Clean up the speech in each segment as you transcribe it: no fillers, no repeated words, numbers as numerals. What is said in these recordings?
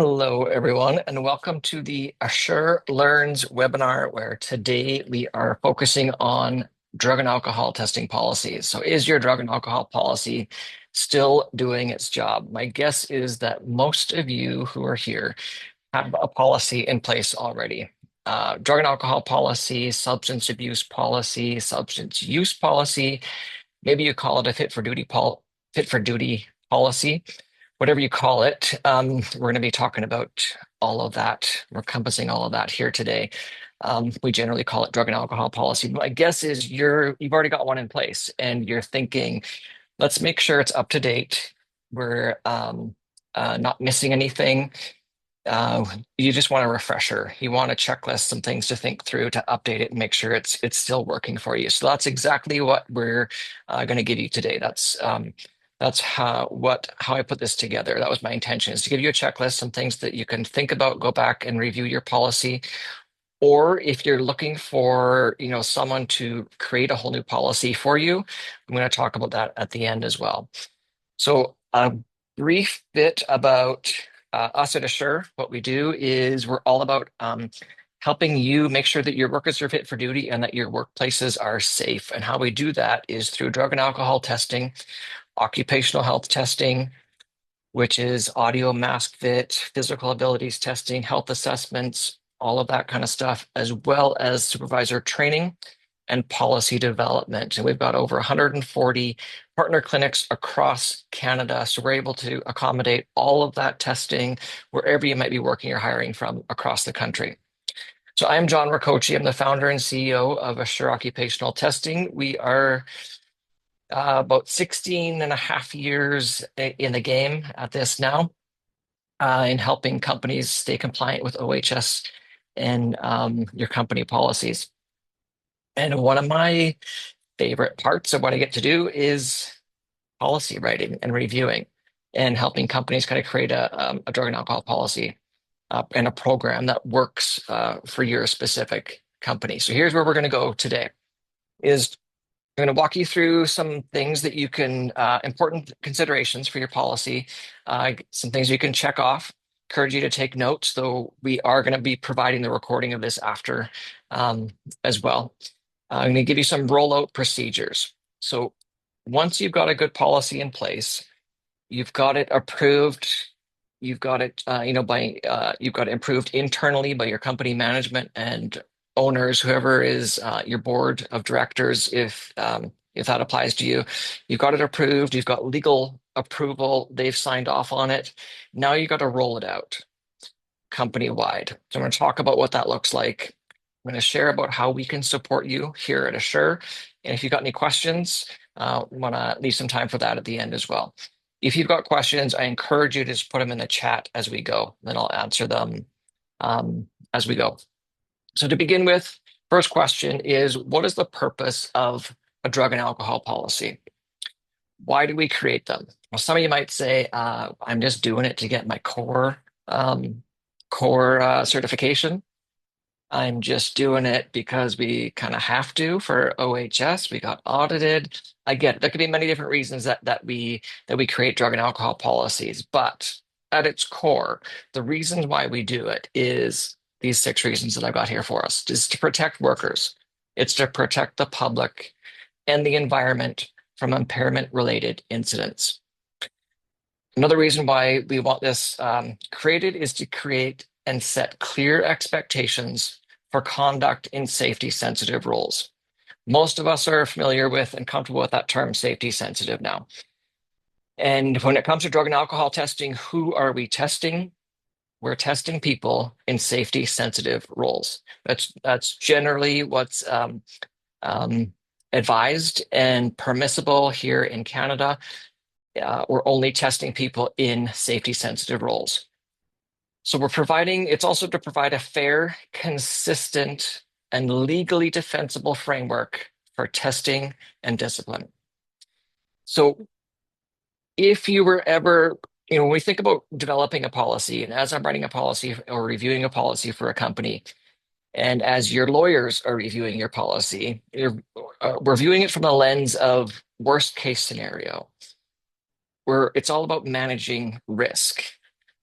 Hello, everyone, and welcome to the Assure Learns webinar, where today we are focusing on drug and alcohol testing policies. So is your drug and alcohol policy still doing its job? My guess is that most of you who are here have a policy in place already. Drug and alcohol policy, substance abuse policy, substance use policy, maybe you call it a fit for duty policy, whatever you call it. We're going to be talking about all of that. We're encompassing all of that here today. We generally call it drug and alcohol policy. But my guess is you've already got one in place, and you're thinking, let's make sure it's up to date. We're not missing anything. Uh, you just want a refresher. You want a checklist, some things to think through to update it and make sure it's still working for you. So that's exactly what we're going to give you today. That's how I put this together. That was my intention, is to give you a checklist, some things that you can think about, go back and review your policy. Or if you're looking for, someone to create a whole new policy for you, I'm going to talk about that at the end as well. So a brief bit about us at Assure. What we do is we're all about helping you make sure that your workers are fit for duty and that your workplaces are safe. And how we do that is through drug and alcohol testing, occupational health testing, which is audio mask fit, physical abilities testing, health assessments, all of that kind of stuff, as well as supervisor training and policy development. And we've got over 140 partner clinics across Canada. So we're able to accommodate all of that testing wherever you might be working or hiring from across the country. So I'm John Rakoczy. I'm the founder and CEO of Assure Occupational Testing. We are about 16 and a half years in the game at this now, in helping companies stay compliant with OHS and your company policies. And one of my favorite parts of what I get to do is policy writing and reviewing and helping companies kind of create a drug and alcohol policy and a program that works for your specific company. So here's where we're going to go today. I'm going to walk you through some things that you can, important considerations for your policy, some things you can check off. Encourage you to take notes, though we are going to be providing the recording of this after as well. I'm going to give you some rollout procedures. So once you've got a good policy in place, you've got it approved, you've got it, you've got it approved internally by your company management and owners, whoever is your board of directors, if that applies to you. You've got it approved, you've got legal approval, they've signed off on it. Now you got to roll it out company-wide. So I'm going to talk about what that looks like. I'm going to share about how we can support you here at Assure. And if you've got any questions, want to leave some time for that at the end as well. If you've got questions, I encourage you to just put them in the chat as we go, then I'll answer them as we go. So to begin with, first question is, what is the purpose of a drug and alcohol policy? Why do we create them? Well, some of you might say, I'm just doing it to get my core certification. I'm just doing it because we kind of have to for OHS. We got audited. I get it. There could be many different reasons that we create drug and alcohol policies, but at its core, the reasons why we do it is these 6 reasons that I've got here for us. It's to protect workers. It's to protect the public and the environment from impairment-related incidents. Another reason why we want this created is to create and set clear expectations for conduct in safety-sensitive roles. Most of us are familiar with and comfortable with that term, safety-sensitive now. And when it comes to drug and alcohol testing, who are we testing? We're testing people in safety-sensitive roles. That's generally what's advised and permissible here in Canada. We're only testing people in safety-sensitive roles. So it's also to provide a fair, consistent, and legally defensible framework for testing and discipline. So if you were ever, when we think about developing a policy, and as I'm writing a policy or reviewing a policy for a company, and as your lawyers are reviewing your policy, we're viewing it from the lens of worst case scenario, where it's all about managing risk.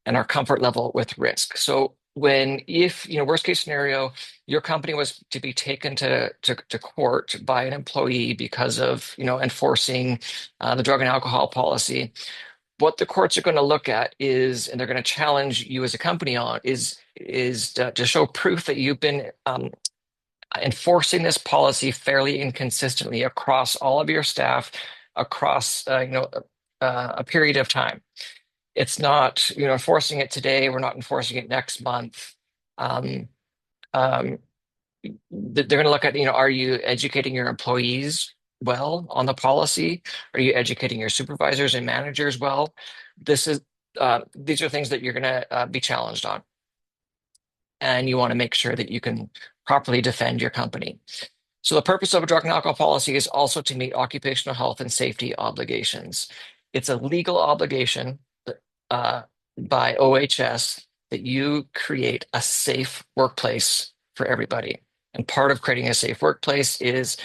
and our comfort level with risk. So if, worst case scenario, your company was to be taken to court by an employee because of, enforcing the drug and alcohol policy, what the courts are going to look at is, and they're going to challenge you as a company on, is to show proof that you've been enforcing this policy fairly and consistently across all of your staff, across a period of time. It's not, enforcing it today. We're not enforcing it next month. Um, um, they're going to look at, are you educating your employees well on the policy? Are you educating your supervisors and managers well? These are things that you're going to be challenged on, and you want to make sure that you can properly defend your company. So the purpose of a drug and alcohol policy is also to meet occupational health and safety obligations. It's a legal obligation uh, by OHS that you create a safe workplace for everybody. And part of creating a safe workplace is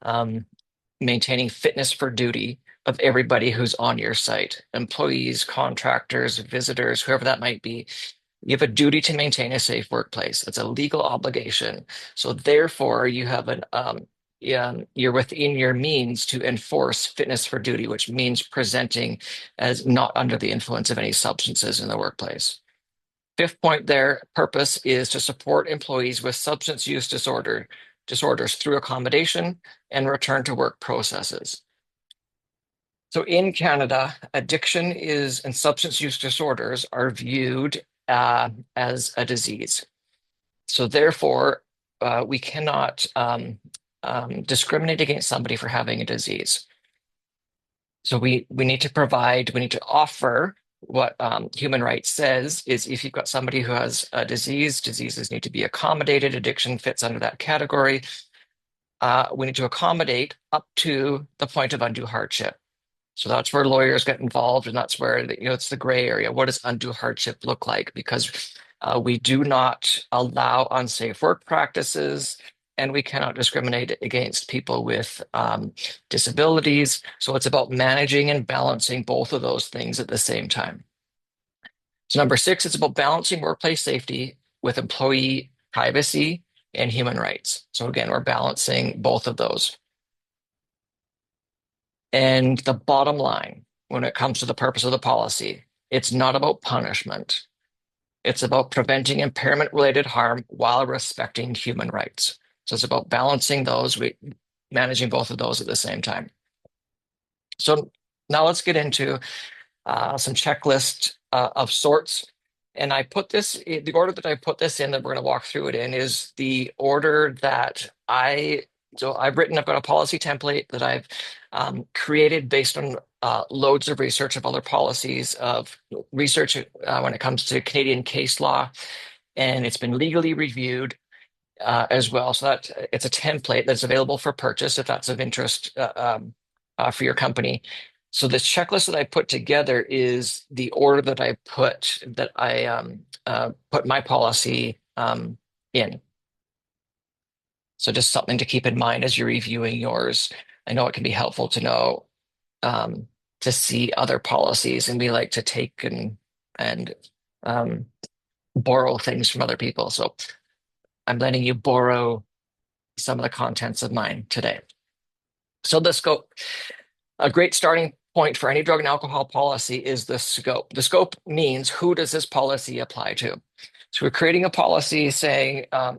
um, maintaining fitness for duty of everybody who's on your site, employees, contractors, visitors, whoever that might be. You have a duty to maintain a safe workplace. It's a legal obligation. So therefore, you have you're within your means to enforce fitness for duty, which means presenting as not under the influence of any substances in the workplace. Fifth point there, purpose is to support employees with substance use disorders through accommodation and return to work processes. So in Canada, addiction and substance use disorders are viewed as a disease. So therefore, we cannot discriminate against somebody for having a disease. So we need to offer what human rights says is if you've got somebody who has a disease, diseases need to be accommodated. Addiction fits under that category. We need to accommodate up to the point of undue hardship. So that's where lawyers get involved, and that's where it's the gray area. What does undue hardship look like? Because we do not allow unsafe work practices, and we cannot discriminate against people with disabilities. So it's about managing and balancing both of those things at the same time. So number six, it's about balancing workplace safety with employee privacy and human rights. So again, we're balancing both of those. And the bottom line, when it comes to the purpose of the policy, it's not about punishment. It's about preventing impairment-related harm while respecting human rights. So it's about balancing those, managing both of those at the same time. So now let's get into some checklist of sorts. And the order that I put this in, that we're going to walk through it in, is the order that I've got a policy template that I've created based on loads of research of other policies, of research when it comes to Canadian case law, and it's been legally reviewed as well. So that it's a template that's available for purchase if that's of interest for your company. So this checklist that I put together is the order that I put my policy in. So just something to keep in mind as you're reviewing yours. I know it can be helpful to know to see other policies, and we like to take and borrow things from other people. So I'm letting you borrow some of the contents of mine today. So the scope, a great starting point for any drug and alcohol policy is the scope. The scope means who does this policy apply to? So we're creating a policy saying at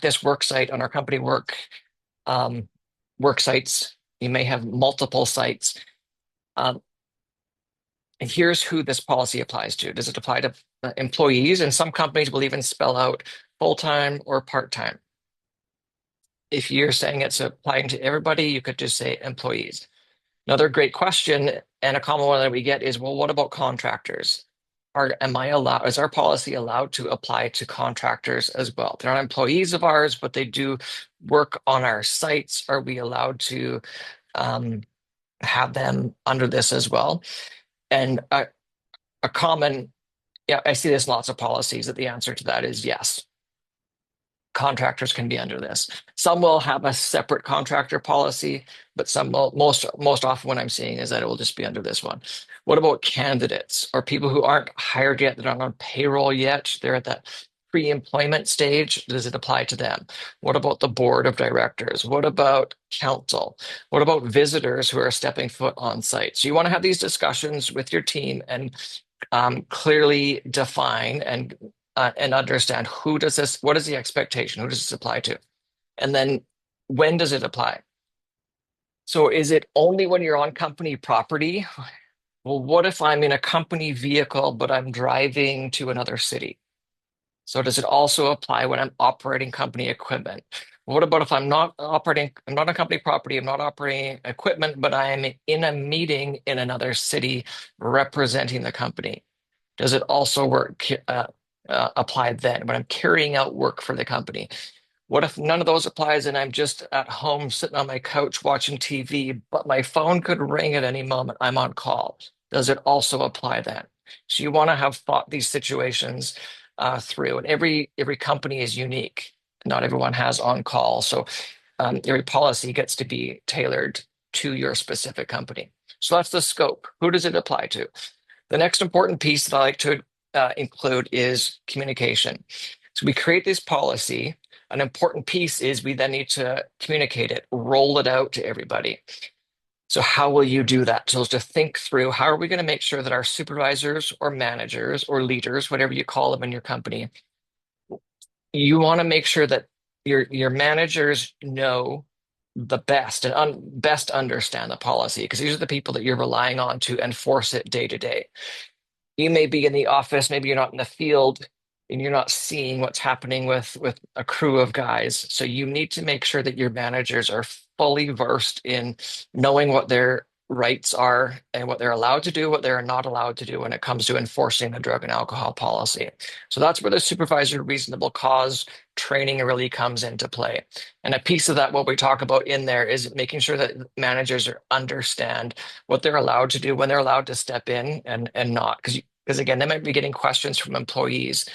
this work site on our company work sites, you may have multiple sites. And here's who this policy applies to. Does it apply to employees? And some companies will even spell out full-time or part-time. If you're saying it's applying to everybody, you could just say employees. Another great question, and a common one that we get, is, well, what about contractors? Is our policy allowed to apply to contractors as well? They're not employees of ours, but they do work on our sites. Are we allowed to have them under this as well? And I see this in lots of policies, that the answer to that is yes. contractors can be under this. Some will have a separate contractor policy, but some will, most often what I'm seeing is that it will just be under this one. What about candidates or people who aren't hired yet, that aren't on payroll yet? They're at that pre-employment stage. Does it apply to them? What about the board of directors? What about council? What about visitors who are stepping foot on site? So you want to have these discussions with your team and clearly define and understand who does this, what is the expectation, who does this apply to, and then when does it apply? So is it only when you're on company property? Well, what if I'm in a company vehicle, but I'm driving to another city? So does it also apply when I'm operating company equipment? What about if I'm not operating, I'm not on company property, I'm not operating equipment, but I am in a meeting in another city representing the company? Does it also apply then when I'm carrying out work for the company? What if none of those applies and I'm just at home sitting on my couch watching TV, but my phone could ring at any moment? I'm on call. Does it also apply then? So you want to have thought these situations through, and every company is unique. Not everyone has on call, so every policy gets to be tailored to your specific company. So that's the scope. Who does it apply to? The next important piece that I like to include is communication. So we create this policy. An important piece is we then need to communicate it, roll it out to everybody. So how will you do that? So to think through, how are we going to make sure that our supervisors or managers or leaders, whatever you call them in your company, you want to make sure that your managers know the best and best understand the policy, because these are the people that you're relying on to enforce it day to day. You may be in the office, maybe you're not in the field, and you're not seeing what's happening with a crew of guys. So you need to make sure that your managers are fully versed in knowing what their rights are and what they're allowed to do, what they're not allowed to do when it comes to enforcing the drug and alcohol policy. So that's where the supervisor reasonable cause training really comes into play. And a piece of that, what we talk about in there, is making sure that managers understand what they're allowed to do, when they're allowed to step in and not. Because again, they might be getting questions from employees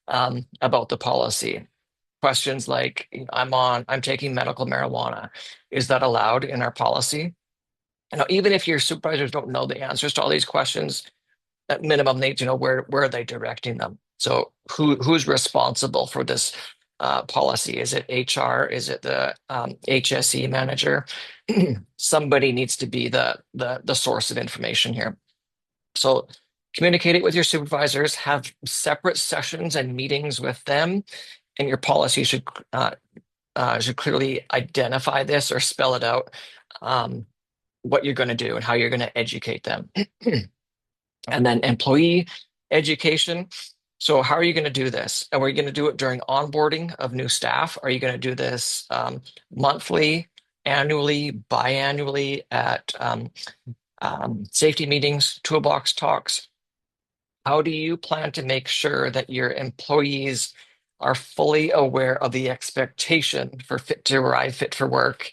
about the policy. Questions like, I'm taking medical marijuana. Is that allowed in our policy? Even if your supervisors don't know the answers to all these questions, at minimum, they need to know where are they directing them. So who's responsible for this policy? Is it HR? Is it the HSE manager? Somebody needs to be the source of information here. So communicate it with your supervisors, have separate sessions and meetings with them, and your policy should clearly identify this or spell it out, what you're going to do and how you're going to educate them. And then employee education. So how are you going to do this? Are we going to do it during onboarding of new staff? Are you going to do this monthly, annually, biannually at safety meetings, toolbox talks? How do you plan to make sure that your employees are fully aware of the expectation for fit to arrive fit for work,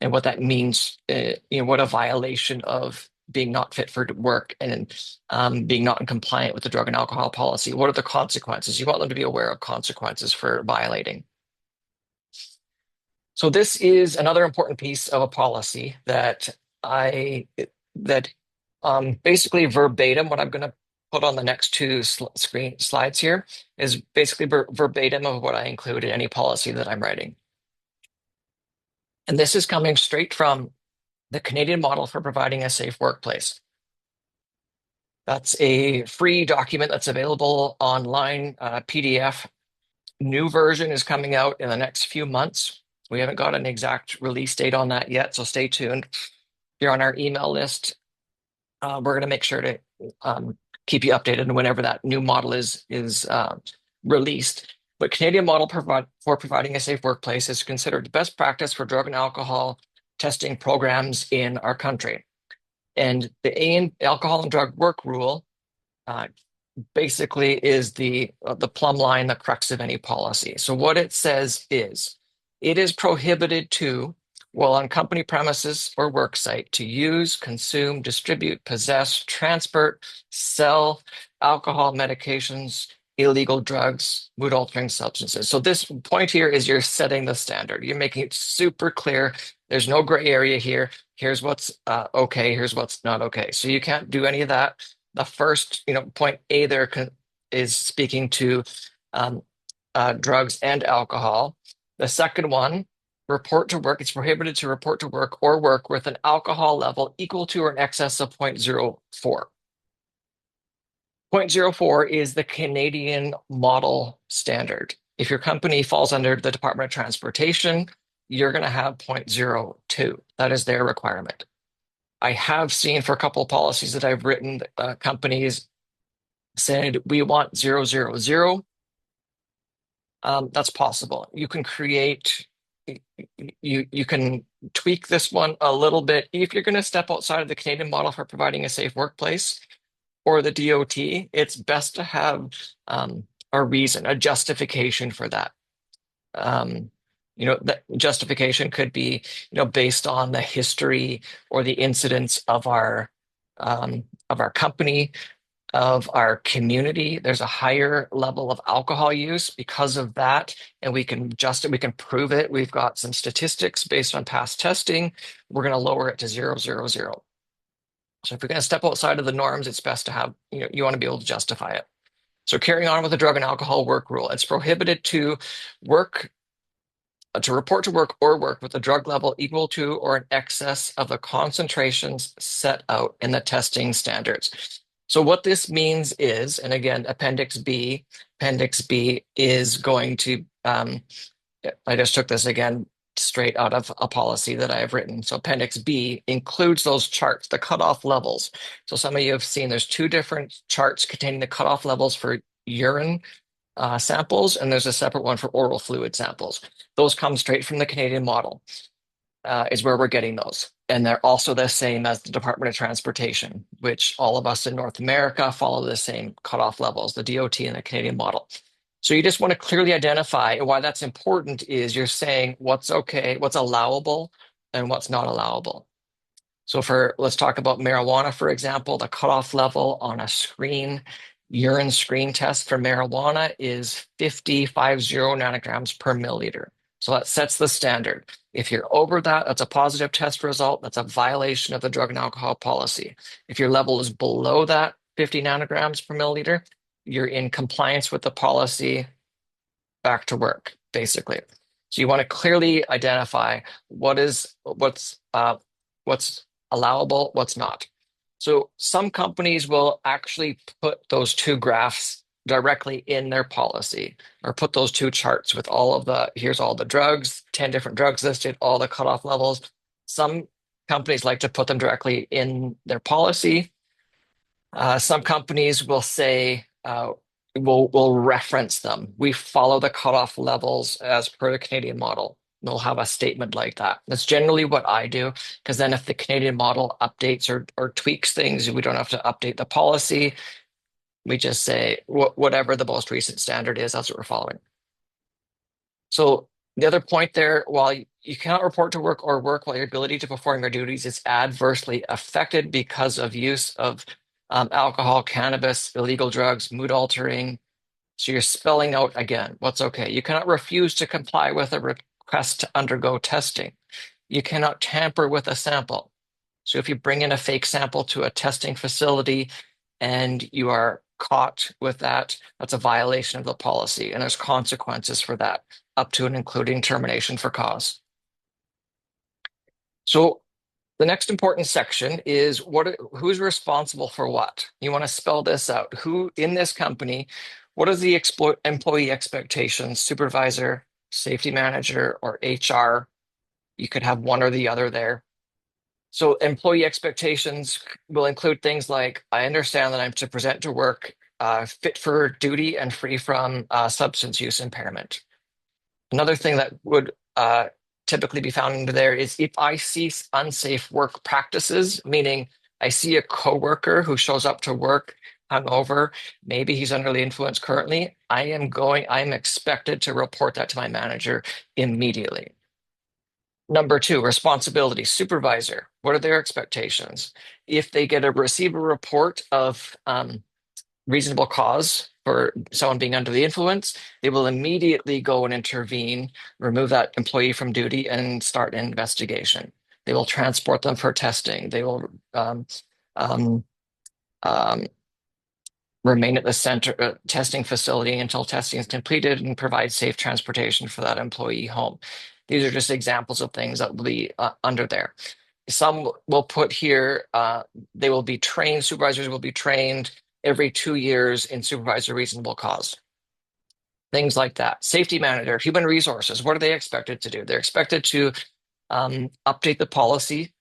and what that means, what a violation of being not fit for work and being not in compliant with the drug and alcohol policy? What are the consequences? You want them to be aware of consequences for violating. So this is another important piece of a policy that basically verbatim, what I'm going to put on the next two screen slides here is basically verbatim of what I include in any policy that I'm writing. And this is coming straight from the Canadian model for providing a safe workplace. That's a free document that's available online, PDF. New version is coming out in the next few months. We haven't got an exact release date on that yet, so stay tuned. If you're on our email list, we're going to make sure to keep you updated whenever that new model is released. But Canadian model for providing a safe workplace is considered best practice for drug and alcohol testing programs in our country. And the alcohol and drug work rule basically is the plumb line, the crux of any policy. So what it says is, it is prohibited to, while on company premises or work site, to use, consume, distribute, possess, transport, sell alcohol, medications, illegal drugs, mood altering substances. So this point here is you're setting the standard. You're making it super clear. There's no gray area here. Here's what's okay. Here's what's not okay. So you can't do any of that. The first, point A there is speaking to um, drugs and alcohol. The second one, report to work. It's prohibited to report to work or work with an alcohol level equal to or in excess of 0.04. 0.04 is the Canadian model standard. If your company falls under the Department of Transportation, you're going to have 0.02. That is their requirement. I have seen for a couple of policies that I've written, companies said we want 0.00. That's possible. You can create, you can tweak this one a little bit. If you're going to step outside of the Canadian model for providing a safe workplace, or the DOT, it's best to have a reason, a justification for that. That justification could be, based on the history or the incidents of our company, of our community. There's a higher level of alcohol use because of that, and we can prove it. We've got some statistics based on past testing. We're going to lower it to 0.00. So if you're going to step outside of the norms, it's best to have, you want to be able to justify it. So carrying on with the drug and alcohol work rule, it's prohibited to report to work or work with a drug level equal to or in excess of the concentrations set out in the testing standards. So what this means is, and again, Appendix B is going to, I just took this again straight out of a policy that I have written. So Appendix B includes those charts, the cutoff levels. So some of you have seen there's two different charts containing the cutoff levels for urine samples, and there's a separate one for oral fluid samples. Those come straight from the Canadian model, is where we're getting those. And they're also the same as the Department of Transportation, which all of us in North America follow the same cutoff levels, the DOT and the Canadian model. So you just want to clearly identify why that's important is you're saying what's okay, what's allowable, and what's not allowable. So let's talk about marijuana, for example, the cutoff level on a urine screen test for marijuana is 50 nanograms per milliliter. So that sets the standard. If you're over that, that's a positive test result. That's a violation of the drug and alcohol policy. If your level is below that 50 nanograms per milliliter, you're in compliance with the policy, back to work, basically. So you want to clearly identify what's allowable, what's not. So some companies will actually put those two graphs directly in their policy, or put those two charts with here's all the drugs, 10 different drugs listed, all the cutoff levels. Some companies like to put them directly in their policy. Some companies will say, we'll reference them. We follow the cutoff levels as per the Canadian model. They'll have a statement like that. That's generally what I do, because then if the Canadian model updates or tweaks things, we don't have to update the policy. We just say whatever the most recent standard is, that's what we're following. So the other point there, while you cannot report to work or work while your ability to perform your duties is adversely affected because of use of alcohol, cannabis, illegal drugs, mood altering. So you're spelling out again what's okay. You cannot refuse to comply with a request to undergo testing. You cannot tamper with a sample. So if you bring in a fake sample to a testing facility and you are caught with that, that's a violation of the policy, and there's consequences for that, up to and including termination for cause. So the next important section is who's responsible for what? You want to spell this out. Who in this company, what is the employee expectations, supervisor, safety manager, or HR? You could have one or the other there. So employee expectations will include things like, I understand that I'm to present to work fit for duty and free from substance use impairment. Another thing that would typically be found under there is if I see unsafe work practices, meaning I see a coworker who shows up to work hungover, maybe he's under the influence currently, I am expected to report that to my manager immediately. Number two, responsibility, supervisor. What are their expectations? If they receive a report of reasonable cause for someone being under the influence, they will immediately go and intervene, remove that employee from duty, and start an investigation. They will transport them for testing. They will um, um, remain at the center testing facility until testing is completed and provide safe transportation for that employee home. These are just examples of things that will be under there. Some will put here, they will be trained, supervisors will be trained every 2 years in supervisor reasonable cause. Things like that. Safety manager, human resources, what are they expected to do? They're expected to update the policy,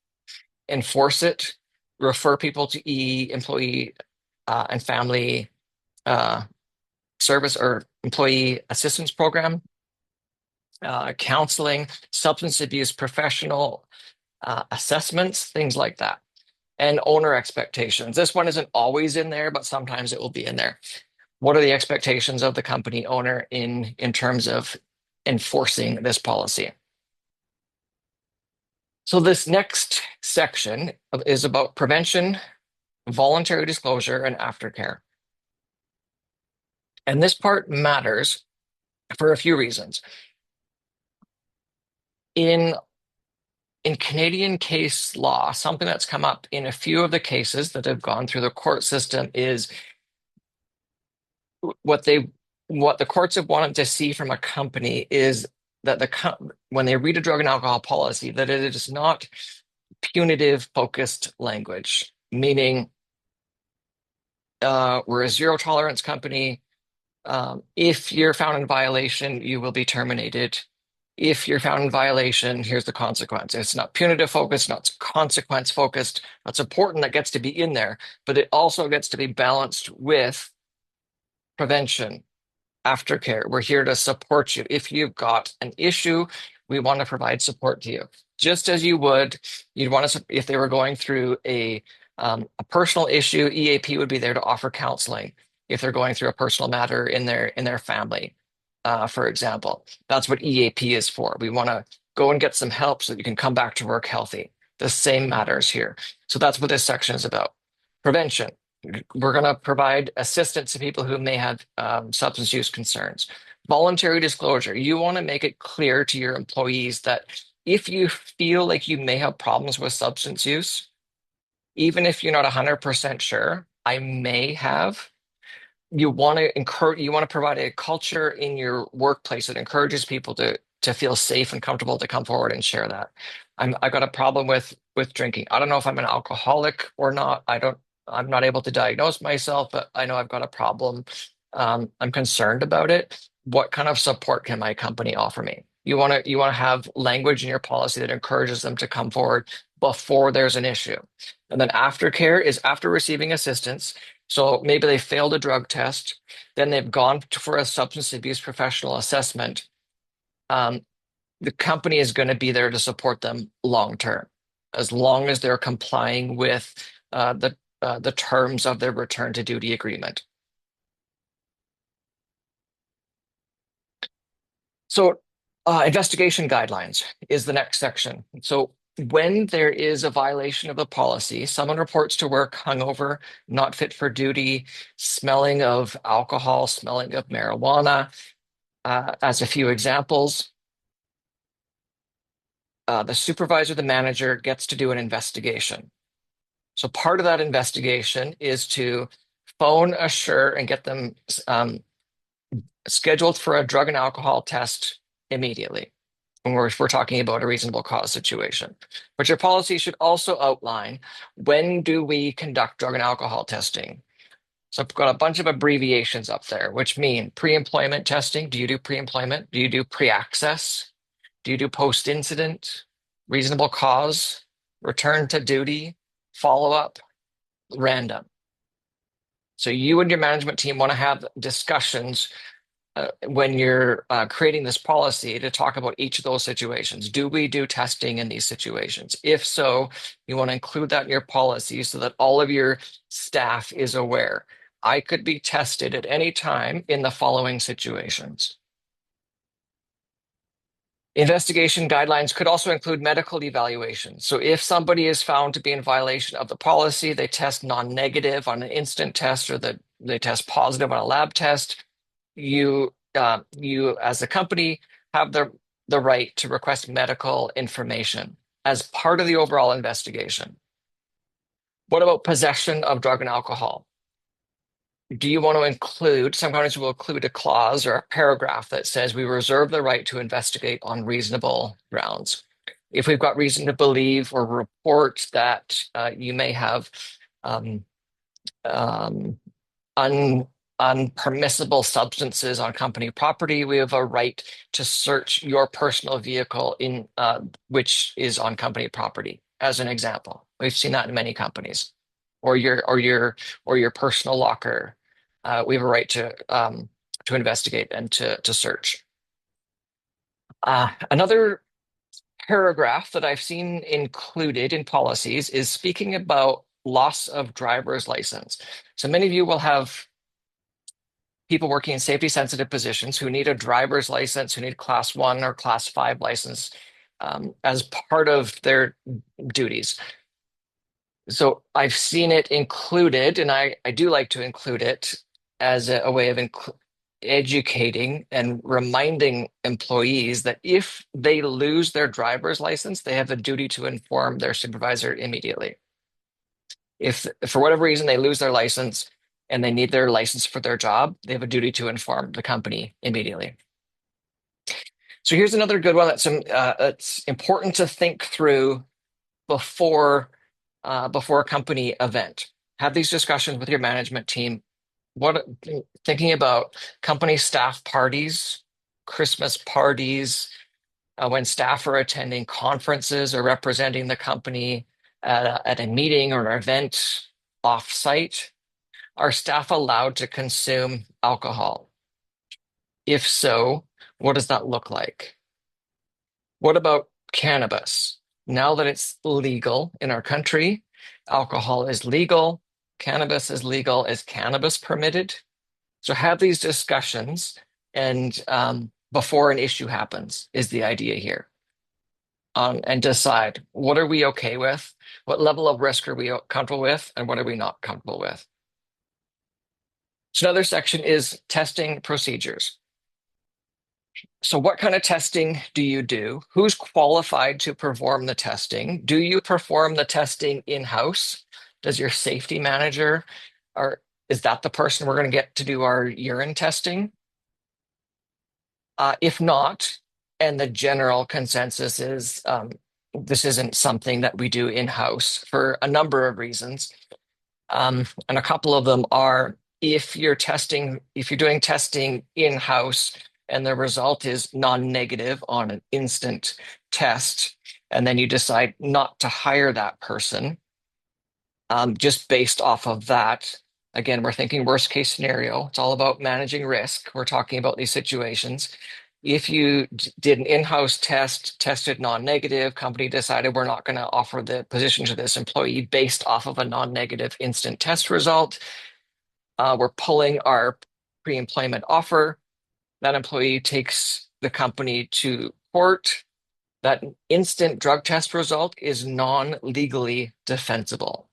enforce it, refer people to employee and family service or employee assistance program, counseling, substance abuse professional assessments, things like that. And owner expectations. This one isn't always in there, but sometimes it will be in there. What are the expectations of the company owner in terms of enforcing this policy? So this next section is about prevention, voluntary disclosure, and aftercare. And this part matters for a few reasons. In Canadian case law, something that's come up in a few of the cases that have gone through the court system is what the courts have wanted to see from a company is that when they read a drug and alcohol policy, that it is not punitive focused language, meaning we're a zero tolerance company. If you're found in violation, you will be terminated. If you're found in violation, here's the consequence. It's not punitive focused, not consequence focused. That's important. That gets to be in there, but it also gets to be balanced with prevention, aftercare. We're here to support you. If you've got an issue, we want to provide support to you. Just as you'd want to, if they were going through a personal issue, EAP would be there to offer counseling. If they're going through a personal matter in their family, for example, that's what EAP is for. We want to go and get some help so that you can come back to work healthy. The same matters here. So that's what this section is about. Prevention. We're going to provide assistance to people who may have substance use concerns. Voluntary disclosure. You want to make it clear to your employees that if you feel like you may have problems with substance use, even if you're not 100% sure, I may have, you want to provide a culture in your workplace that encourages people to feel safe and comfortable to come forward and share that. I've got a problem with drinking. I don't know if I'm an alcoholic or not. I'm not able to diagnose myself, but I know I've got a problem. I'm concerned about it. What kind of support can my company offer me? You want to have language in your policy that encourages them to come forward before there's an issue. And then aftercare is after receiving assistance. So maybe they failed a drug test, then they've gone for a substance abuse professional assessment. The company is going to be there to support them long term, as long as they're complying with the terms of their return to duty agreement. So investigation guidelines is the next section. So when there is a violation of the policy, someone reports to work hungover, not fit for duty, smelling of alcohol, smelling of marijuana, as a few examples. The supervisor, the manager gets to do an investigation. So part of that investigation is to phone assure and get them scheduled for a drug and alcohol test immediately when we're talking about a reasonable cause situation. But your policy should also outline, when do we conduct drug and alcohol testing? So I've got a bunch of abbreviations up there, which mean pre-employment testing. Do you do pre-employment? Do you do pre-access? Do you do post-incident? Reasonable cause? Return to duty? Follow-up? Random. So you and your management team want to have discussions when you're creating this policy to talk about each of those situations. Do we do testing in these situations? If so, you want to include that in your policy so that all of your staff is aware. I could be tested at any time in the following situations. Investigation guidelines could also include medical evaluation. So if somebody is found to be in violation of the policy, they test non-negative on an instant test, or the they test positive on a lab test, you as a company have the right to request medical information as part of the overall investigation. What about possession of drug and alcohol? Do you want to include, some companies will include a clause or a paragraph that says we reserve the right to investigate on reasonable grounds. If we've got reason to believe or report that you may have um, um, un, unpermissible substances on company property, we have a right to search your personal vehicle in which is on company property, as an example. We've seen that in many companies, or your personal locker. We have a right to investigate and to search. Another paragraph that I've seen included in policies is speaking about loss of driver's license. So many of you will have people working in safety sensitive positions who need a driver's license, who need class 1 or class 5 license as part of their duties. So I've seen it included, and I do like to include it as a way of educating and reminding employees that if they lose their driver's license, they have a duty to inform their supervisor immediately. If for whatever reason they lose their license and they need their license for their job, they have a duty to inform the company immediately. So here's another good one that's important to think through before before a company event. Have these discussions with your management team. What thinking about company staff parties, Christmas parties, when staff are attending conferences or representing the company at a meeting or an event off-site. Are staff allowed to consume alcohol? If so, what does that look like? What about cannabis? Now that it's legal in our country, alcohol is legal, cannabis is legal. Is cannabis permitted? So have these discussions and before an issue happens is the idea here. And decide what are we okay with, what level of risk are we comfortable with, and what are we not comfortable with. So another section is testing procedures. So what kind of testing do you do? Who's qualified to perform the testing? Do you perform the testing in-house? Does your safety manager, or is that the person we're going to get to do our urine testing? If not, and the general consensus is this isn't something that we do in-house for a number of reasons. And a couple of them are if you're doing testing in-house and the result is non-negative on an instant test, and then you decide not to hire that person, just based off of that. Again, we're thinking worst case scenario. It's all about managing risk. We're talking about these situations. If you did an in-house test, tested non-negative, company decided we're not going to offer the position to this employee based off of a non-negative instant test result, we're pulling our pre-employment offer. That employee takes the company to court. That instant drug test result is non-legally defensible.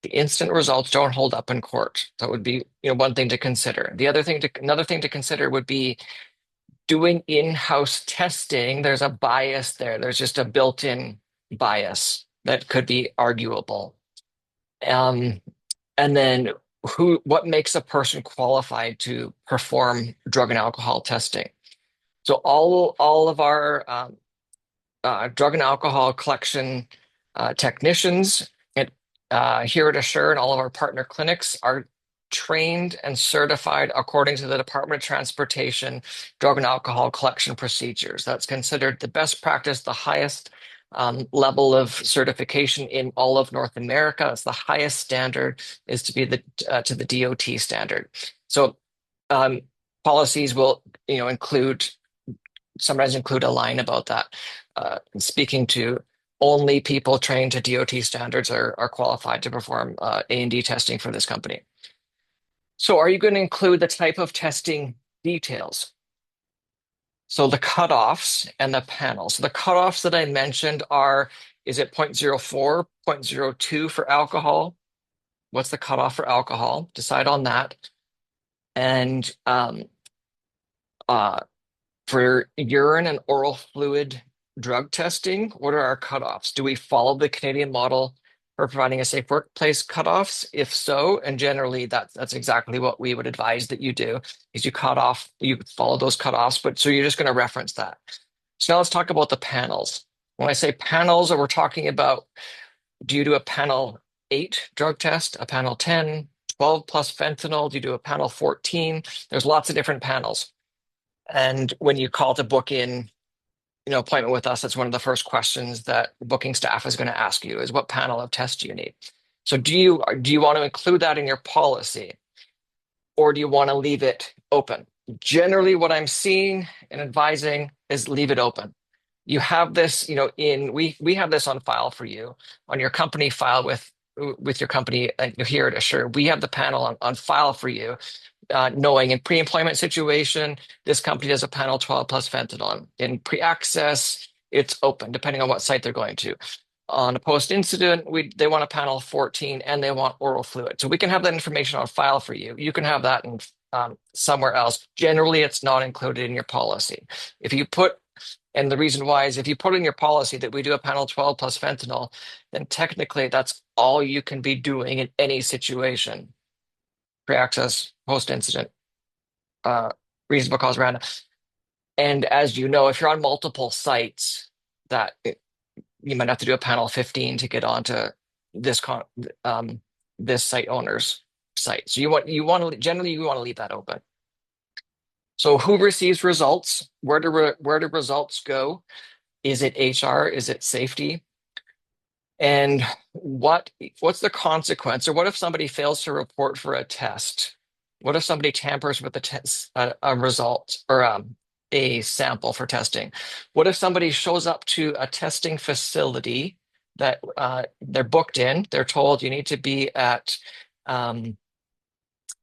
The instant results don't hold up in court. That would be, one thing to consider. Another thing to consider would be doing in-house testing. There's a bias there. There's just a built-in bias that could be arguable. And then what makes a person qualified to perform drug and alcohol testing? So all of our drug and alcohol collection technicians here at Assure and all of our partner clinics are trained and certified according to the Department of Transportation drug and alcohol collection procedures. That's considered the best practice, the highest level of certification in all of North America. It's the highest standard is to be to the DOT standard. So policies will sometimes include a line about that, speaking to only people trained to DOT standards are qualified to perform A&D testing for this company. So are you going to include the type of testing details? So the cutoffs and the panels. So the cutoffs that I mentioned are, is it 0.04, 0.02 for alcohol? What's the cutoff for alcohol? Decide on that. And uh, for urine and oral fluid drug testing, what are our cutoffs? Do we follow the Canadian model for providing a safe workplace cutoffs? If so, and generally that's exactly what we would advise that you do, is you follow those cutoffs, but so you're just going to reference that. So now let's talk about the panels. When I say panels, we're talking about, do you do a panel 8 drug test, a panel 10, 12 plus fentanyl? Do you do a panel 14? There's lots of different panels. And when you call to book in, appointment with us, that's one of the first questions that the booking staff is going to ask you is what panel of tests do you need? So do you want to include that in your policy, or do you want to leave it open? Generally, what I'm seeing and advising is leave it open. You have this, we have this on file for you on your company file with your company here at Assure. We have the panel on file for you, knowing in pre-employment situation, this company does a panel 12 plus fentanyl. In pre-access, it's open, depending on what site they're going to. On a post-incident, they want a panel 14 and they want oral fluid. So we can have that information on file for you. You can have that in somewhere else. Generally, it's not included in your policy. And the reason why is if you put in your policy that we do a panel 12 plus fentanyl, then technically that's all you can be doing in any situation. Pre-access, post-incident, reasonable cause random. And as you know, if you're on multiple sites, you might have to do a panel 15 to get onto this this site owner's site. So you want to generally you want to leave that open. So who receives results? Where do results go? Is it HR? Is it safety? And what's the consequence? Or what if somebody fails to report for a test? What if somebody tampers with the test, a result or a sample for testing? What if somebody shows up to a testing facility that they're booked in? They're told you need to be um,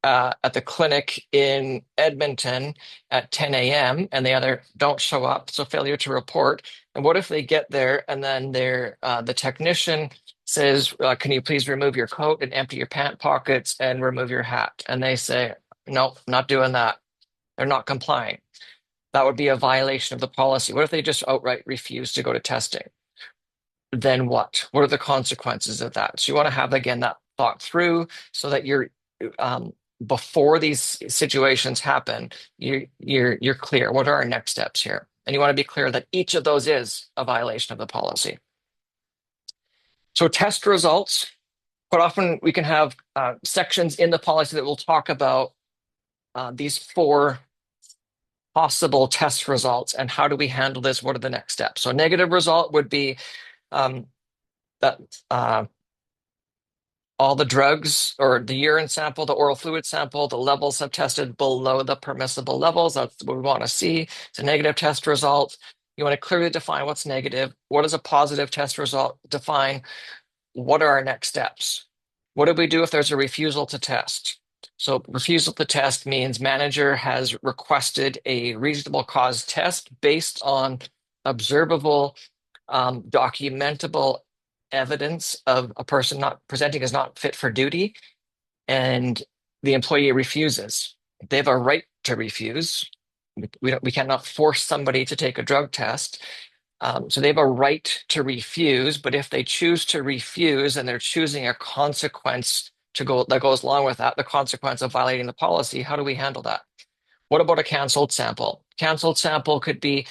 at the clinic in Edmonton at 10 a.m. and the other don't show up, so failure to report. And what if they get there and then the technician says, "Can you please remove your coat and empty your pant pockets and remove your hat?" And they say, "No, not doing that." They're not complying. That would be a violation of the policy. What if they just outright refuse to go to testing? Then what? What are the consequences of that? So you want to have, again, that thought through so that um, before these situations happen, you're clear. What are our next steps here? And you want to be clear that each of those is a violation of the policy. So test results. Quite often we can have sections in the policy that will talk about these 4 possible test results and how do we handle this? What are the next steps? So a negative result would be that all the drugs or the urine sample, the oral fluid sample, the levels have tested below the permissible levels. That's what we want to see. It's a negative test result. You want to clearly define what's negative. What is a positive test result? Define what are our next steps. What do we do if there's a refusal to test? So refusal to test means manager has requested a reasonable cause test based on observable, documentable evidence of a person not presenting as not fit for duty, and the employee refuses. They have a right to refuse. We cannot force somebody to take a drug test. So they have a right to refuse, but if they choose to refuse and they're choosing a consequence that goes along with that, the consequence of violating the policy, how do we handle that? What about a canceled sample? Canceled sample could be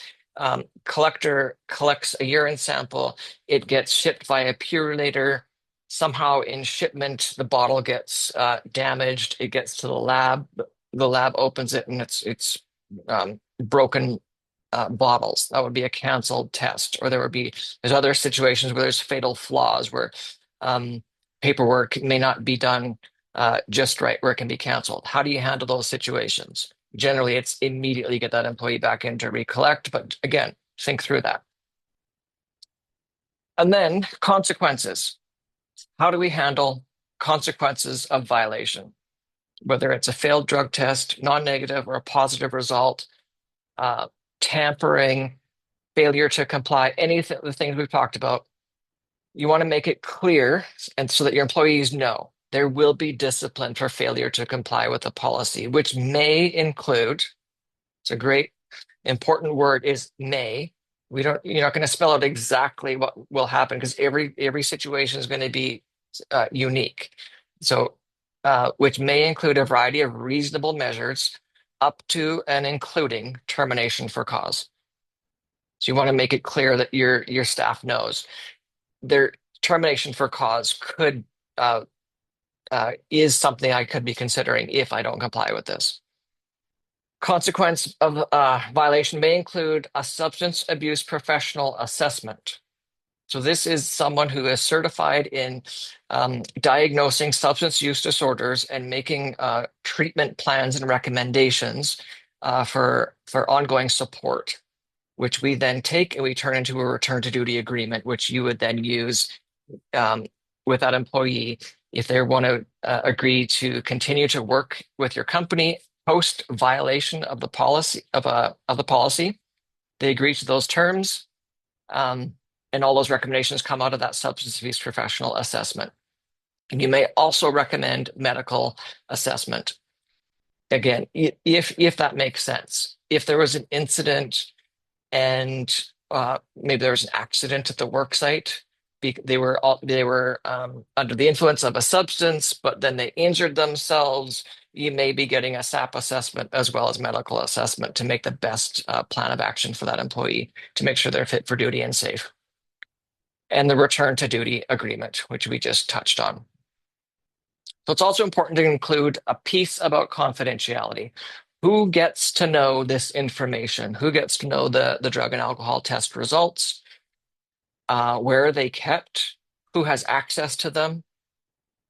collector collects a urine sample, it gets shipped via purulator. Somehow in shipment, the bottle gets damaged. It gets to the lab. The lab opens it, and it's broken bottles. That would be a canceled test. Or there's other situations where there's fatal flaws where paperwork may not be done just right, where it can be canceled. How do you handle those situations? Generally, it's immediately get that employee back in to recollect. But again, think through that. And then consequences. How do we handle consequences of violation? Whether it's a failed drug test, non-negative, or a positive result, tampering, failure to comply, the things we've talked about. You want to make it clear and so that your employees know. there will be discipline for failure to comply with the policy, which may include, it's a great important word is may. You're not going to spell out exactly what will happen because every situation is going to be unique. So, which may include a variety of reasonable measures up to and including termination for cause. So you want to make it clear that your staff knows their termination for cause could is something I could be considering if I don't comply with this. Consequence of violation may include a substance abuse professional assessment. So this is someone who is certified in diagnosing substance use disorders and making treatment plans and recommendations for ongoing support, which we then take and we turn into a return to duty agreement, which you would then use with that employee if they want to agree to continue to work with your company post violation of the policy of the policy. They agree to those terms, and all those recommendations come out of that substance abuse professional assessment. And you may also recommend medical assessment. Again, if that makes sense. If there was an incident and maybe there was an accident at the work site. They were under the influence of a substance, but then they injured themselves. You may be getting a SAP assessment as well as medical assessment to make the best plan of action for that employee to make sure they're fit for duty and safe. And the return to duty agreement, which we just touched on. So it's also important to include a piece about confidentiality. Who gets to know this information? Who gets to know the drug and alcohol test results? Where are they kept? Who has access to them?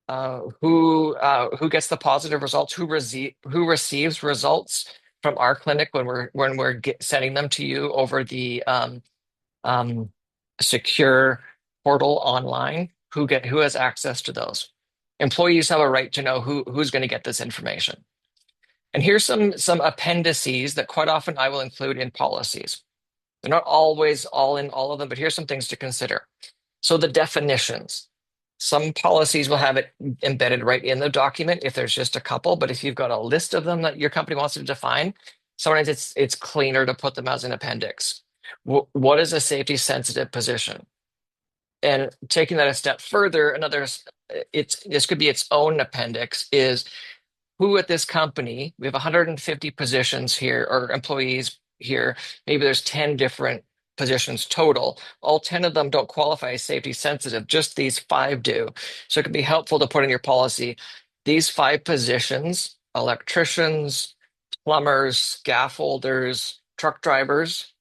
Who gets the positive results? Who receives results from our clinic when we're sending them to you over the secure portal online? Who has access to those? Employees have a right to know who's going to get this information. And here's some appendices that quite often I will include in policies. They're not always all in all of them, but here's some things to consider. So the definitions. Some policies will have it embedded right in the document if there's just a couple, but if you've got a list of them that your company wants to define, sometimes it's cleaner to put them as an appendix. What is a safety sensitive position? And taking that a step further, this could be its own appendix, is who at this company, we have 150 positions here or employees here, maybe there's 10 different positions total. All 10 of them don't qualify as safety sensitive, just these 5 do. So it can be helpful to put in your policy, these 5 positions, electricians, plumbers, scaffolders, truck drivers,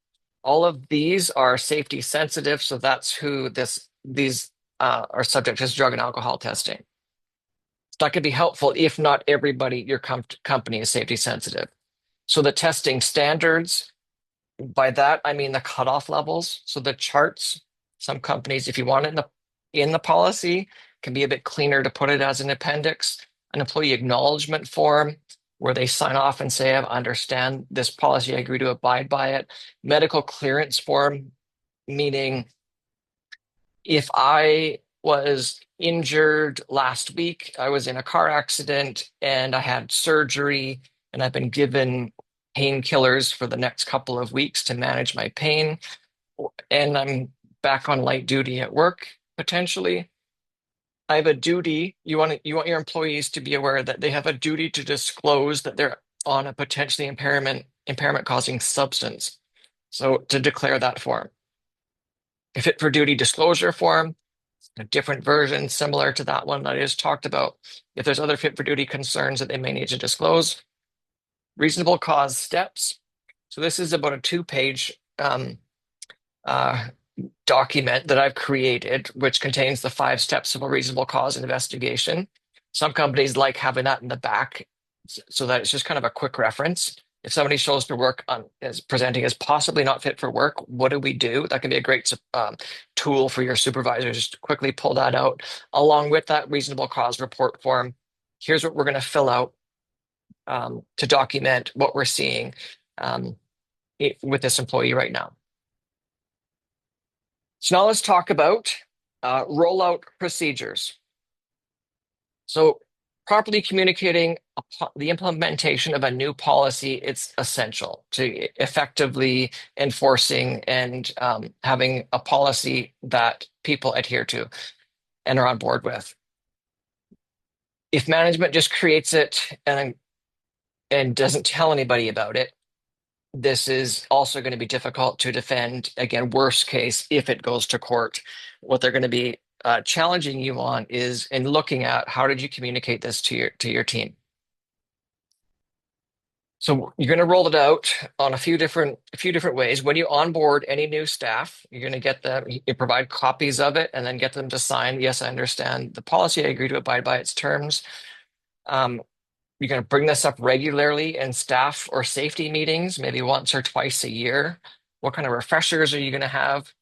all of these are safety sensitive. So that's who these are subject to drug and alcohol testing. That could be helpful if not everybody your company is safety sensitive. So the testing standards, by that I mean the cutoff levels. So the charts, some companies, if you want it in the policy, can be a bit cleaner to put it as an appendix. An employee acknowledgement form where they sign off and say, I understand this policy, I agree to abide by it. Medical clearance form, meaning if I was injured last week, I was in a car accident and I had surgery and I've been given painkillers for the next couple of weeks to manage my pain, and I'm back on light duty at work potentially. I have a duty. You want your employees to be aware that they have a duty to disclose that they're on a potentially impairment causing substance. So to declare that form. A fit for duty disclosure form, a different version similar to that one that I just talked about. If there's other fit for duty concerns that they may need to disclose. Reasonable cause steps. So this is about a 2-page document that I've created, which contains the 5 steps of a reasonable cause investigation. Some companies like having that in the back so that it's just kind of a quick reference. If somebody shows to work as presenting as possibly not fit for work, what do we do? That can be a great tool for your supervisors just to quickly pull that out. Along with that reasonable cause report form, here's what we're going to fill out to document what we're seeing with this employee right now. So now let's talk about rollout procedures. So properly communicating the implementation of a new policy, it's essential to effectively enforcing and having a policy that people adhere to and are on board with. If management just creates it and doesn't tell anybody about it, this is also going to be difficult to defend. Again, worst case, if it goes to court, what they're going to be challenging you on is in looking at how did you communicate this to your team. So you're going to roll it out on a few different ways. When you onboard any new staff, you're going to get them, you provide copies of it, and then get them to sign. Yes, I understand the policy. I agree to abide by its terms. Um, you're going to bring this up regularly in staff or safety meetings, maybe once or twice a year. What kind of refreshers are you going to have?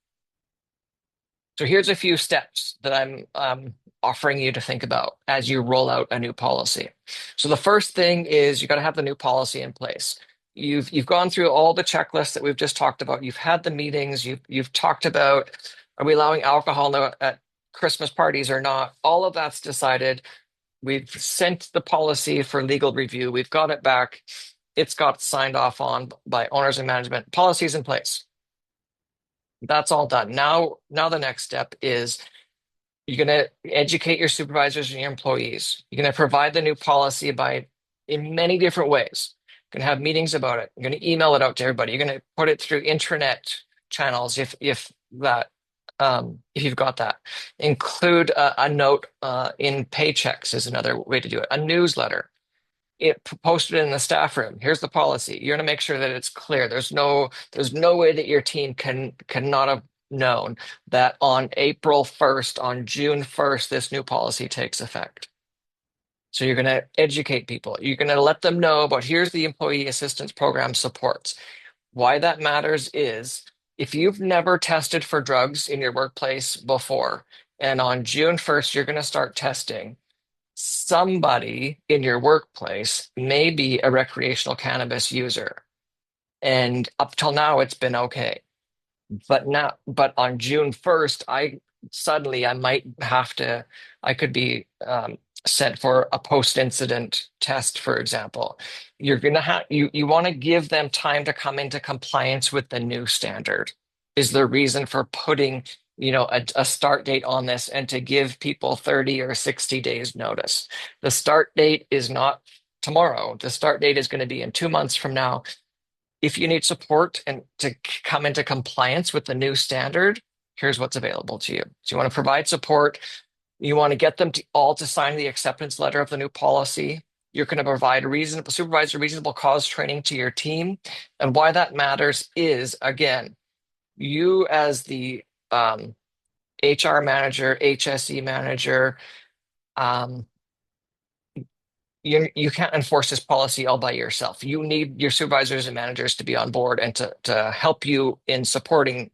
So here's a few steps that I'm offering you to think about as you roll out a new policy. So the first thing is you got to have the new policy in place. You've gone through all the checklists that we've just talked about. You've had the meetings. You've talked about, are we allowing alcohol at Christmas parties or not? All of that's decided. We've sent the policy for legal review. We've got it back. It's got signed off on by owners and management. Policies in place. That's all done. Now the next step is you're going to educate your supervisors and your employees. You're going to provide the new policy in many different ways. You're going to have meetings about it. You're going to email it out to everybody. You're going to put it through intranet channels if you've got that. Include a note in paychecks is another way to do it. A newsletter. It posted in the staff room. Here's the policy. You're going to make sure that it's clear. There's no way that your team cannot have known that on April 1st, on June 1st, this new policy takes effect. So you're going to educate people. You're going to let them know about here's the employee assistance program supports. Why that matters is if you've never tested for drugs in your workplace before, and on June 1st, you're going to start testing, somebody in your workplace may be a recreational cannabis user. And up till now, it's been okay. But on June 1st, I might have to, I could be sent for a post-incident test, for example. You're gonna have you want to give them time to come into compliance with the new standard, is the reason for putting, a start date on this and to give people 30 or 60 days notice. The start date is not tomorrow. The start date is going to be in 2 months from now. If you need support and to come into compliance with the new standard, here's what's available to you. So you want to provide support. You want to get them all to sign the acceptance letter of the new policy. You're going to provide reasonable cause training to your team. And why that matters is, again, you as the HR manager, HSE manager, um, you can't enforce this policy all by yourself. You need your supervisors and managers to be on board and to help you in supporting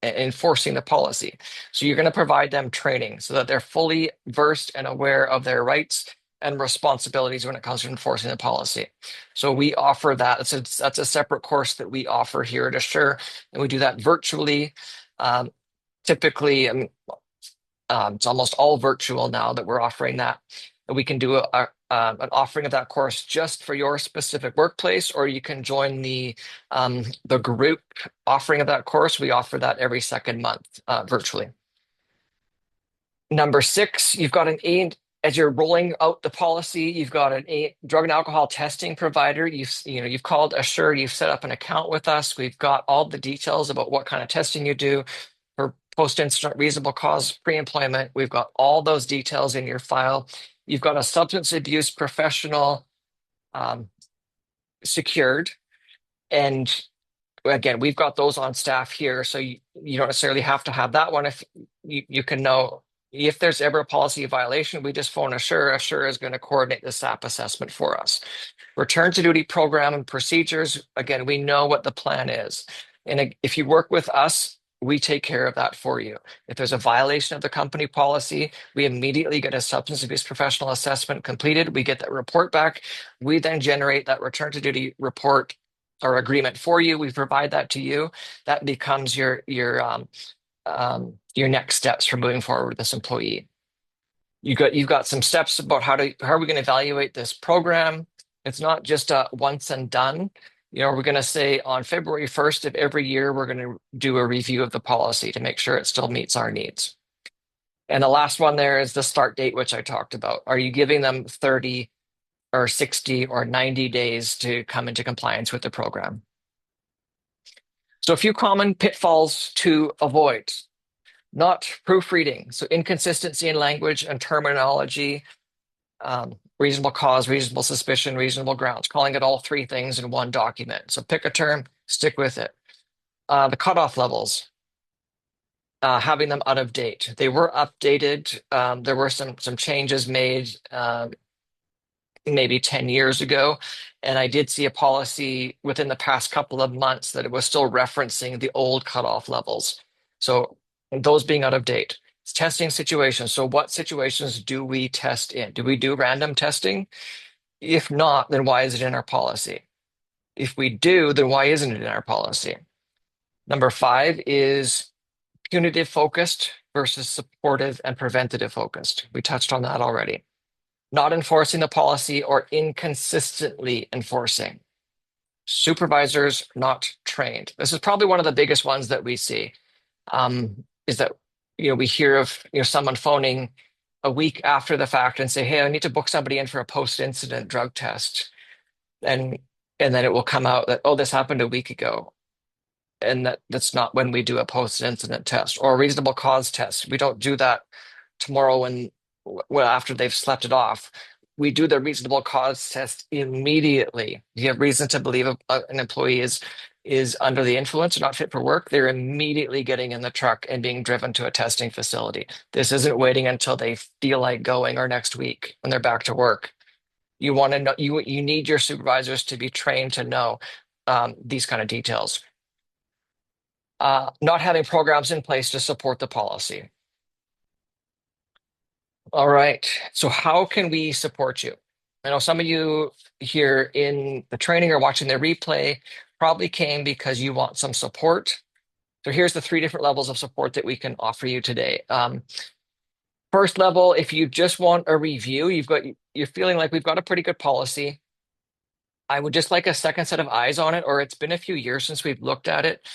and enforcing the policy. So you're going to provide them training so that they're fully versed and aware of their rights and responsibilities when it comes to enforcing the policy. So we offer that. That's a separate course that we offer here at Assure, and we do that virtually. Typically, it's almost all virtual now that we're offering that. We can do an offering of that course just for your specific workplace, or you can join the group offering of that course. We offer that every second month virtually. Number 6, you've got as you're rolling out the policy, you've got a drug and alcohol testing provider. You've called Assure, you've set up an account with us. We've got all the details about what kind of testing you do for post-incident reasonable cause pre-employment. We've got all those details in your file. You've got a substance abuse professional secured. And again, we've got those on staff here. So you don't necessarily have to have that one. If you can know if there's ever a policy violation, we just phone Assure. Assure is going to coordinate the SAP assessment for us. Return to duty program and procedures. Again, we know what the plan is. And if you work with us, we take care of that for you. If there's a violation of the company policy, we immediately get a substance abuse professional assessment completed. We get that report back. We then generate that return to duty report or agreement for you. We provide that to you. That becomes your next steps for moving forward with this employee. You've got some steps about how are we going to evaluate this program. It's not just a once and done. We're going to say on February 1st of every year, we're going to do a review of the policy to make sure it still meets our needs. And the last one there is the start date, which I talked about. Are you giving them 30 or 60 or 90 days to come into compliance with the program? So a few common pitfalls to avoid. Not proofreading. So inconsistency in language and terminology, reasonable cause, reasonable suspicion, reasonable grounds, calling it all three things in one document. So pick a term, stick with it. The cutoff levels, having them out of date. They were updated. There were some changes made maybe 10 years ago. And I did see a policy within the past couple of months that it was still referencing the old cutoff levels. So those being out of date. It's testing situations. So what situations do we test in? Do we do random testing? If not, then why is it in our policy? If we do, then why isn't it in our policy? Number 5 is punitive focused versus supportive and preventative focused. We touched on that already. Not enforcing the policy or inconsistently enforcing. Supervisors not trained. This is probably one of the biggest ones that we see. Is that we hear of someone phoning a week after the fact and say, "Hey, I need to book somebody in for a post-incident drug test," and then it will come out that, "Oh, this happened a week ago," and that's not when we do a post-incident test or a reasonable cause test. We don't do that tomorrow well, after they've slept it off. We do the reasonable cause test immediately. You have reason to believe an employee is under the influence or not fit for work. They're immediately getting in the truck and being driven to a testing facility. This isn't waiting until they feel like going or next week when they're back to work. You want to know, you need your supervisors to be trained to know these kind of details. Not having programs in place to support the policy. All right. So how can we support you? I know some of you here in the training or watching the replay probably came because you want some support. So here's the 3 different levels of support that we can offer you today. First level, if you just want a review, you're feeling like we've got a pretty good policy. I would just like a second set of eyes on it, or it's been a few years since we've looked at it.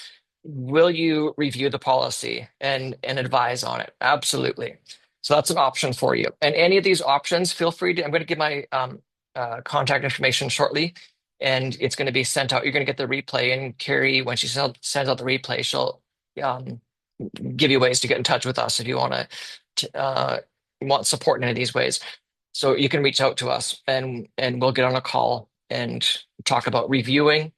Will you review the policy and advise on it? Absolutely. So that's an option for you. And any of these options, feel free to, I'm going to give my contact information shortly, and it's going to be sent out. You're going to get the replay, and Carrie, when she sends out the replay, she'll give you ways to get in touch with us if you want support in any of these ways. So you can reach out to us, and we'll get on a call and talk about reviewing.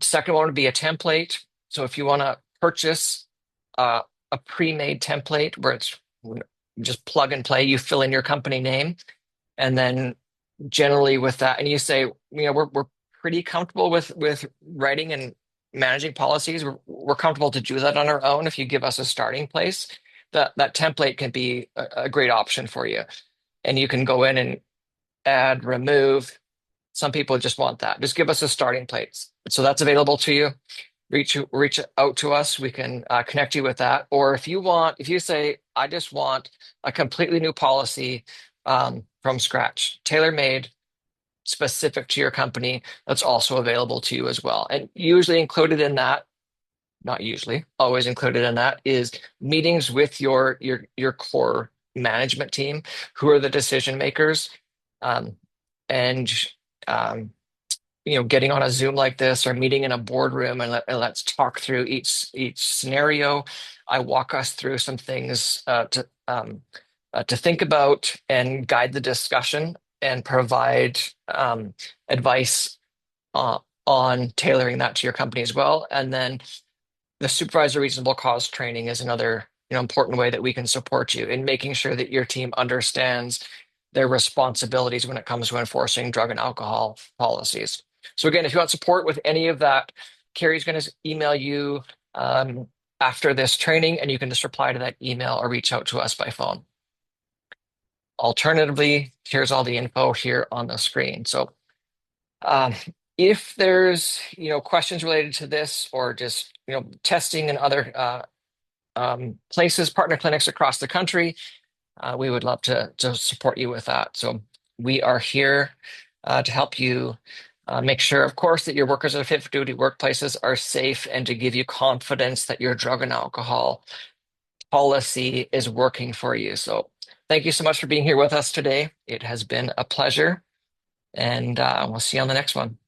Second one would be a template. So if you want to purchase a pre-made template where it's just plug and play, you fill in your company name, and then generally with that, and you say, we're pretty comfortable with writing and managing policies. We're comfortable to do that on our own. If you give us a starting place, that template can be a great option for you, and you can go in and add, remove. Some people just want that. Just give us a starting place. So that's available to you. Reach out to us. We can connect you with that. Or if you say, I just want a completely new policy from scratch, tailor-made, specific to your company, that's also available to you as well. And usually included in that, not usually, always included in that is meetings with your core management team, who are the decision makers, and getting on a Zoom like this or meeting in a boardroom and let's talk through each scenario. I walk us through some things to think about and guide the discussion and provide advice on tailoring that to your company as well. And then the supervisor reasonable cause training is another important way that we can support you in making sure that your team understands their responsibilities when it comes to enforcing drug and alcohol policies. So again, if you want support with any of that, Carrie's going to email you after this training, and you can just reply to that email or reach out to us by phone. Alternatively, here's all the info here on the screen. So if there's questions related to this or just testing in other places, partner clinics across the country, we would love to support you with that. So we are here to help you make sure, of course, that your workers at fit for duty workplaces are safe and to give you confidence that your drug and alcohol policy is working for you. So thank you so much for being here with us today. It has been a pleasure, and we'll see you on the next one.